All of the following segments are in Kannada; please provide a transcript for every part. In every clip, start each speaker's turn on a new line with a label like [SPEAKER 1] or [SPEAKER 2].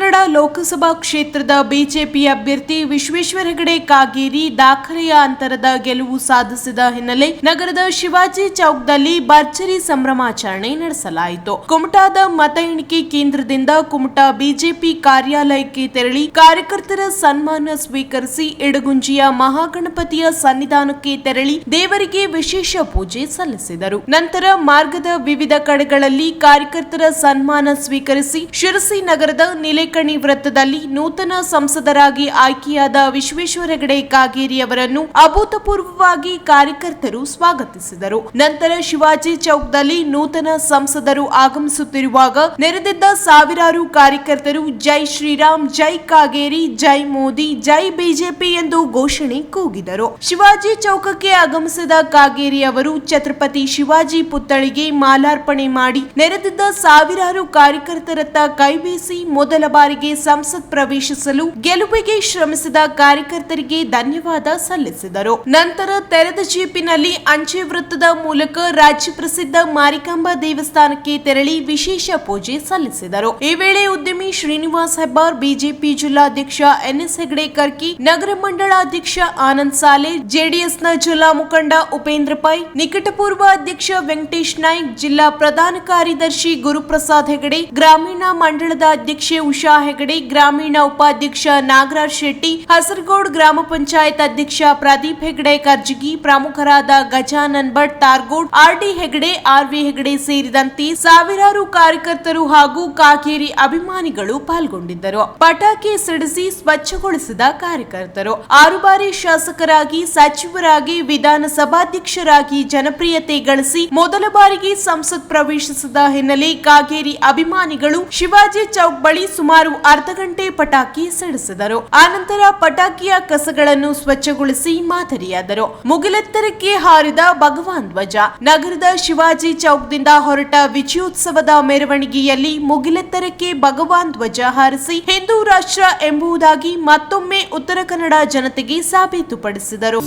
[SPEAKER 1] ಕನ್ನಡ ಲೋಕಸಭಾ ಕ್ಷೇತ್ರದ ಬಿಜೆಪಿ ಅಭ್ಯರ್ಥಿ ವಿಶ್ವೇಶ್ವರ ಹೆಗಡೆ ಕಾಗೇರಿ ದಾಖಲೆಯ ಅಂತರದ ಗೆಲುವು ಸಾಧಿಸಿದ ಹಿನ್ನೆಲೆ ನಗರದ ಶಿವಾಜಿ ಚೌಕ್ದಲ್ಲಿ ಭರ್ಜರಿ ಸಂಭ್ರಮಾಚರಣೆ ನಡೆಸಲಾಯಿತು. ಕುಮಟಾದ ಮತ ಎಣಿಕೆ ಕೇಂದ್ರದಿಂದ ಕುಮಟಾ ಬಿಜೆಪಿ ಕಾರ್ಯಾಲಯಕ್ಕೆ ತೆರಳಿ ಕಾರ್ಯಕರ್ತರ ಸನ್ಮಾನ ಸ್ವೀಕರಿಸಿ ಇಡಗುಂಜಿಯ ಮಹಾಗಣಪತಿಯ ಸನ್ನಿಧಾನಕ್ಕೆ ತೆರಳಿ ದೇವರಿಗೆ ವಿಶೇಷ ಪೂಜೆ ಸಲ್ಲಿಸಿದರು. ನಂತರ ಮಾರ್ಗದ ವಿವಿಧ ಕಡೆಗಳಲ್ಲಿ ಕಾರ್ಯಕರ್ತರ ಸನ್ಮಾನ ಸ್ವೀಕರಿಸಿ ಶಿರಸಿ ನಗರದ ನಿಲೇಕಣಿ ವೃತ್ತದಲ್ಲಿ ನೂತನ ಸಂಸದರಾಗಿ ಆಯ್ಕೆಯಾದ ವಿಶ್ವೇಶ್ವರ ಹೆಗಡೆ ಕಾಗೇರಿ ಅವರನ್ನು ಅಭೂತಪೂರ್ವವಾಗಿ ಕಾರ್ಯಕರ್ತರು ಸ್ವಾಗತಿಸಿದರು. ನಂತರ ಶಿವಾಜಿ ಚೌಕ್ದಲ್ಲಿ ನೂತನ ಸಂಸದರು ಆಗಮಿಸುತ್ತಿರುವಾಗ ನೆರೆದಿದ್ದ ಸಾವಿರಾರು ಕಾರ್ಯಕರ್ತರು ಜೈ ಶ್ರೀರಾಮ್, ಜೈ ಕಾಗೇರಿ, ಜೈ ಮೋದಿ, ಜೈ ಬಿಜೆಪಿ ಎಂದು ಘೋಷಣೆ ಕೂಗಿದರು. ಶಿವಾಜಿ ಚೌಕಕ್ಕೆ ಆಗಮಿಸಿದ ಕಾಗೇರಿ ಅವರು ಛತ್ರಪತಿ ಶಿವಾಜಿ ಪುತ್ಥಳಿಗೆ ಮಾಲಾರ್ಪಣೆ ಮಾಡಿ ನೆರೆದಿದ್ದ ಸಾವಿರಾರು ಕಾರ್ಯಕರ್ತರತ್ತ ಕೈಬೀಸಿ ಮೊದಲ ಬಾರಿಗೆ ಸಂಸತ್ ಪ್ರವೇಶಿಸಲು ಗೆಲುವಿಗೆ ಶ್ರಮಿಸಿದ ಕಾರ್ಯಕರ್ತರಿಗೆ ಧನ್ಯವಾದ ಸಲ್ಲಿಸಿದರು. ನಂತರ ತೆರೆದ ಜೀಪಿನಲ್ಲಿ ಅಂಚೆ ವೃತ್ತದ ಮೂಲಕ ರಾಜ್ಯ ಪ್ರಸಿದ್ಧ ಮಾರಿಕಾಂಬಾ ದೇವಸ್ಥಾನಕ್ಕೆ ತೆರಳಿ ವಿಶೇಷ ಪೂಜೆ ಸಲ್ಲಿಸಿದರು. ಈ ವೇಳೆ ಉದ್ಯಮಿ ಶ್ರೀನಿವಾಸ್ ಹೆಬ್ಬಾರ್, ಬಿಜೆಪಿ ಜಿಲ್ಲಾಧ್ಯಕ್ಷ ಎನ್ಎಸ್ ಹೆಗಡೆ ಕರ್ಕಿ, ನಗರ ಮಂಡಳಾಧ್ಯಕ್ಷ ಆನಂದ್ ಸಾಲೆ, ಜೆಡಿಎಸ್ನ ಜಿಲ್ಲಾ ಮುಖಂಡ ಉಪೇಂದ್ರ ಪೈ, ನಿಕಟಪೂರ್ವ ಅಧ್ಯಕ್ಷ ವೆಂಕಟೇಶ್ ನಾಯ್ಕ್, ಜಿಲ್ಲಾ ಪ್ರಧಾನ ಕಾರ್ಯದರ್ಶಿ ಗುರುಪ್ರಸಾದ್ ಹೆಗಡೆ, ಗ್ರಾಮೀಣ ಮಂಡಳದ ಅಧ್ಯಕ್ಷೆ ಉಷಾ ಹೆಗಡೆ, ಗ್ರಾಮೀಣ ಉಪಾಧ್ಯಕ್ಷ ನಾಗರಾಜ್ ಶೆಟ್ಟಿ, ಹಸರಗೋಡ್ ಗ್ರಾಮ ಪಂಚಾಯತ್ ಅಧ್ಯಕ್ಷ ಪ್ರದೀಪ್ ಹೆಗಡೆ ಕರ್ಜಗಿ, ಪ್ರಮುಖರಾದ ಗಜಾನನ್ ಭಟ್, ತಾರ್ಗೋಡ್, ಆರ್ಡಿ ಹೆಗಡೆ, ಆರ್ವಿ ಹೆಗಡೆ ಸೇರಿದಂತೆ ಸಾವಿರಾರು ಕಾರ್ಯಕರ್ತರು ಹಾಗೂ ಕಾಗೇರಿ ಅಭಿಮಾನಿಗಳು ಪಾಲ್ಗೊಂಡಿದ್ದರು. ಪಟಾಕಿ ಸಿಡಿಸಿ ಸ್ವಚ್ಛಗೊಳಿಸಿದ ಕಾರ್ಯಕರ್ತರು 6 ಬಾರಿ ಶಾಸಕರಾಗಿ, ಸಚಿವರಾಗಿ, ವಿಧಾನಸಭಾಧ್ಯಕ್ಷರಾಗಿ ಜನಪ್ರಿಯತೆ ಗಳಿಸಿ ಮೊದಲ ಬಾರಿಗೆ ಸಂಸತ್ ಪ್ರವೇಶಿಸಿದ ಹಿನ್ನೆಲೆ ಕಾಗೇರಿ ಅಭಿಮಾನಿಗಳು ಶಿವಾಜಿ ಚೌಕ್ ಬಳಿ ಸುಮಾರು ಅರ್ಧ ಗಂಟೆ ಪಟಾಕಿ ಸಿಡಿಸಿದರು. ಆನಂತರ ಪಟಾಕಿಯ ಕಸಗಳನ್ನು ಸ್ವಚ್ಛಗೊಳಿಸಿ ಮಾದರಿಯಾದರು. ಮುಗಿಲೆತ್ತರಕ್ಕೆ ಹಾರಿದ ಭಗವಾನ್ ಧ್ವಜ. ನಗರದ ಶಿವಾಜಿ ಚೌಕ್ದಿಂದ ಹೊರಟ ವಿಜಯೋತ್ಸವದ ಮೆರವಣಿಗೆಯಲ್ಲಿ ಮುಗಿಲೆತ್ತರಕ್ಕೆ ಭಗವಾನ್ ಧ್ವಜ ಹಾರಿಸಿ ಹಿಂದೂ ರಾಷ್ಟ್ರ ಎಂಬುದಾಗಿ ಮತ್ತೊಮ್ಮೆ ಉತ್ತರ ಕನ್ನಡ ಜನತೆಗೆ ಸಾಬೀತುಪಡಿಸಿದರು.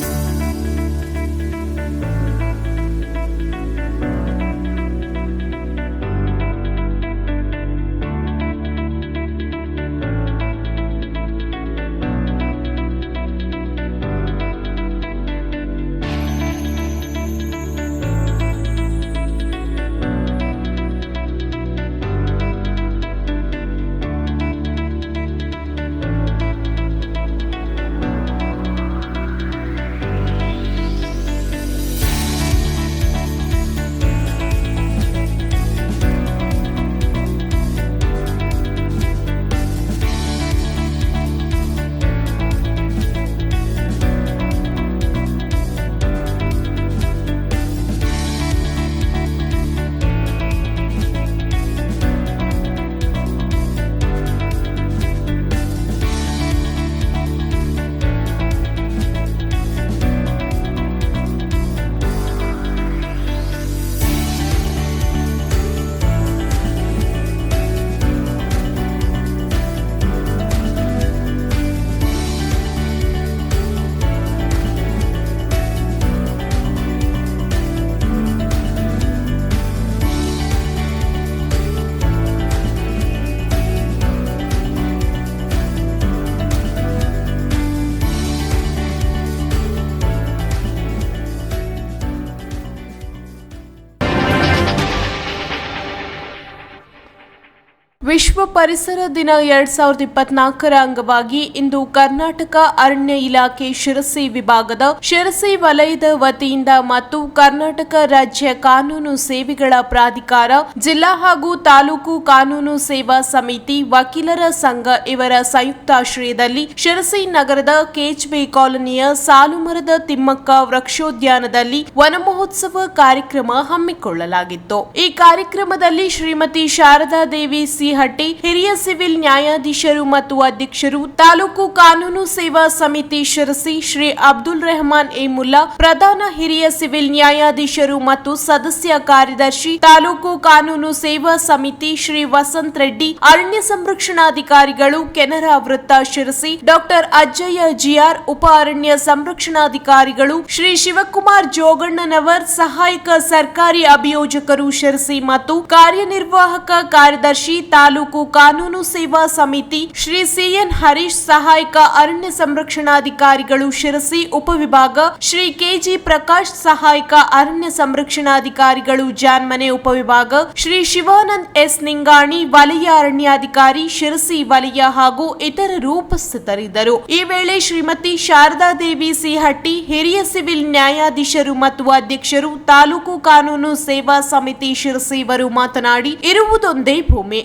[SPEAKER 1] ವಿಶ್ವ ಪರಿಸರ ದಿನ 2024ರ ಅಂಗವಾಗಿ ಇಂದು ಕರ್ನಾಟಕ ಅರಣ್ಯ ಇಲಾಖೆ ಶಿರಸಿ ವಿಭಾಗದ ಶಿರಸಿ ವಲಯದ ವತಿಯಿಂದ ಮತ್ತು ಕರ್ನಾಟಕ ರಾಜ್ಯ ಕಾನೂನು ಸೇವೆಗಳ ಪ್ರಾಧಿಕಾರ, ಜಿಲ್ಲಾ ಹಾಗೂ ತಾಲೂಕು ಕಾನೂನು ಸೇವಾ ಸಮಿತಿ, ವಕೀಲರ ಸಂಘ ಇವರ ಸಂಯುಕ್ತಾಶ್ರಯದಲ್ಲಿ ಶಿರಸಿ ನಗರದ ಕೆಎಚ್ಬಿ ಕಾಲೋನಿಯ ಸಾಲುಮರದ ತಿಮ್ಮಕ್ಕ ವೃಕ್ಷೋದ್ಯಾನದಲ್ಲಿ ವನಮಹೋತ್ಸವ ಕಾರ್ಯಕ್ರಮ ಹಮ್ಮಿಕೊಳ್ಳಲಾಗಿತ್ತು. ಈ ಕಾರ್ಯಕ್ರಮದಲ್ಲಿ ಶ್ರೀಮತಿ ಶಾರದಾ ದೇವಿ ಸಿ ಹಟ್ಟಿ, ಹಿರಿಯ ಸಿವಿಲ್ ನ್ಯಾಯಾಧೀಶರು ಮತ್ತು ಅಧ್ಯಕ್ಷರು, ತಾಲೂಕು ಕಾನೂನು ಸೇವಾ ಸಮಿತಿ ಶಿರಸಿ ಶ್ರೀ ಅಬ್ದುಲ್ ರೆಹಮಾನ್ ಎ ಮುಲ್ಲಾ, ಪ್ರಧಾನ ಹಿರಿಯ ಸಿವಿಲ್ ನ್ಯಾಯಾಧೀಶರು ಮತ್ತು ಸದಸ್ಯ ಕಾರ್ಯದರ್ಶಿ, ತಾಲೂಕು ಕಾನೂನು ಸೇವಾ ಸಮಿತಿ ಶ್ರೀ ವಸಂತ್ ರೆಡ್ಡಿ, ಅರಣ್ಯ ಸಂರಕ್ಷಣಾಧಿಕಾರಿಗಳು, ಕೆನರಾ ವೃತ್ತ ಶಿರಸಿ ಡಾಕ್ಟರ್ ಅಜ್ಜಯ್ಯ ಜಿಆರ್, ಉಪ ಅರಣ್ಯ ಸಂರಕ್ಷಣಾಧಿಕಾರಿಗಳು ಶ್ರೀ ಶಿವಕುಮಾರ್ ಜೋಗಣ್ಣನವರ್, ಸಹಾಯಕ ಸರ್ಕಾರಿ ಅಭಿಯೋಜಕರು ಶಿರಸಿ ಮತ್ತು ಕಾರ್ಯನಿರ್ವಾಹಕ ಕಾರ್ಯದರ್ಶಿ ತಾಲೂಕು ಕಾನೂನು ಸೇವಾ ಸಮಿತಿ ಶ್ರೀ ಸಿಎನ್ ಹರೀಶ್ ಸಹಾಯಕ ಅರಣ್ಯ ಸಂರಕ್ಷಣಾಧಿಕಾರಿಗಳು ಶಿರಸಿ ಉಪವಿಭಾಗ, ಶ್ರೀ ಕೆಜಿ ಪ್ರಕಾಶ್ ಸಹಾಯಕ ಅರಣ್ಯ ಸಂರಕ್ಷಣಾಧಿಕಾರಿಗಳು ಜಾನ್ಮನೆ ಉಪವಿಭಾಗ, ಶ್ರೀ ಶಿವಾನಂದ್ ಎಸ್ ನಿಂಗಾಣಿ ವಲಯ ಅರಣ್ಯಾಧಿಕಾರಿ ಶಿರಸಿ ವಲಯ ಹಾಗೂ ಇತರರು ಉಪಸ್ಥಿತರಿದ್ದರು. ಈ ವೇಳೆ ಶ್ರೀಮತಿ ಶಾರದಾದೇವಿ ಸಿಹಟ್ಟಿ, ಹಿರಿಯ ಸಿವಿಲ್ ನ್ಯಾಯಾಧೀಶರು ಮತ್ತು ಅಧ್ಯಕ್ಷರು, ತಾಲೂಕು ಕಾನೂನು ಸೇವಾ ಸಮಿತಿ ಶಿರಸಿ ಇವರು ಮಾತನಾಡಿ, ಇರುವುದೊಂದೇ ಭೂಮಿ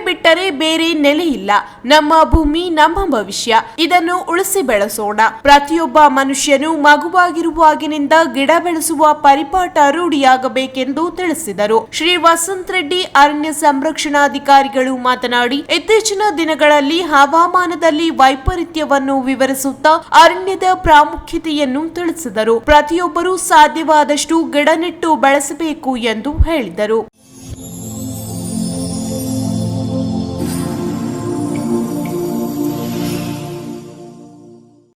[SPEAKER 1] ಬಿಟ್ಟರೆ ಬೇರೆ ನೆಲೆ ಇಲ್ಲ. ನಮ್ಮ ಭೂಮಿ ನಮ್ಮ ಭವಿಷ್ಯ. ಇದನ್ನು ಉಳಿಸಿ ಬೆಳೆಸೋಣ. ಪ್ರತಿಯೊಬ್ಬ ಮನುಷ್ಯನು ಮಗುವಾಗಿರುವಾಗಿನಿಂದ ಗಿಡ ಬೆಳೆಸುವ ಪರಿಪಾಠ ರೂಢಿಯಾಗಬೇಕೆಂದು ತಿಳಿಸಿದರು. ಶ್ರೀ ವಸಂತ್ ರೆಡ್ಡಿ ಅರಣ್ಯ ಸಂರಕ್ಷಣಾಧಿಕಾರಿಗಳು ಮಾತನಾಡಿ, ಇತ್ತೀಚಿನ ದಿನಗಳಲ್ಲಿ ಹವಾಮಾನದಲ್ಲಿ ವೈಪರೀತ್ಯವನ್ನು ವಿವರಿಸುತ್ತಾ ಅರಣ್ಯದ ಪ್ರಾಮುಖ್ಯತೆಯನ್ನು ತಿಳಿಸಿದರು. ಪ್ರತಿಯೊಬ್ಬರೂ ಸಾಧ್ಯವಾದಷ್ಟು ಗಿಡ ನೆಟ್ಟು ಬೆಳೆಸಬೇಕು ಎಂದು ಹೇಳಿದರು.